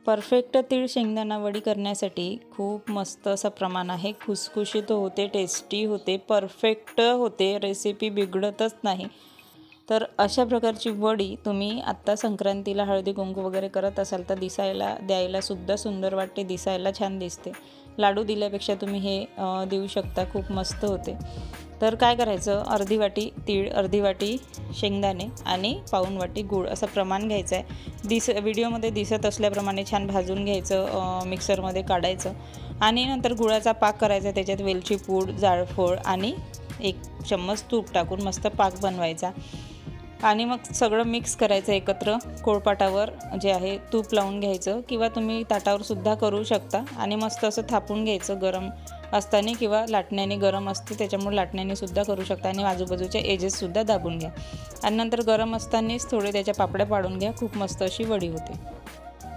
Perfect तीळ शेंगदाणा वडी करण्यासाठी खूप मस्त असं प्रमाण आहे. खुसखुशीत होते, टेस्टी होते, परफेक्ट होते, रेसिपी बिघडतच नाही. तर अशा प्रकारची वडी तुम्ही आत्ता संक्रांतीला हळदी कुंकू वगैरे करत असाल तर दिसायला द्यायलासुद्धा सुंदर वाटते, दिसायला छान दिसते. लाडू दिल्यापेक्षा तुम्ही हे देऊ शकता, खूप मस्त होते. तर काय करायचं, अर्धी वाटी तीळ, अर्धी वाटी शेंगदाणे आणि पाऊण वाटी गूळ असं प्रमाण घ्यायचं आहे. व्हिडिओमध्ये दिसत असल्याप्रमाणे छान भाजून घ्यायचं, मिक्सरमध्ये काढायचं आणि नंतर गुळाचा पाक करायचा. त्याच्यात वेलची पूड, जायफळ आणि 1 चम्मच तूप टाकून मस्त पाक बनवायचा आणि मग सगळं मिक्स करायचं एकत्र. पोळपाटावर जे आहे तूप लावून घ्यायचं किंवा तुम्ही ताटावर सुद्धा करू शकता आणि मस्त असं थापून घ्यायचं गरम असताना किंवा लाटण्याने, गरम असते त्याच्यामुळे लाटण्याने सुद्धा करू शकता आणि आजूबाजूच्या एजेससुद्धा दाबून घ्या आणि नंतर गरम असतानाच थोडे त्याच्या पापड्या पाडून घ्या. खूप मस्त अशी वडी होते.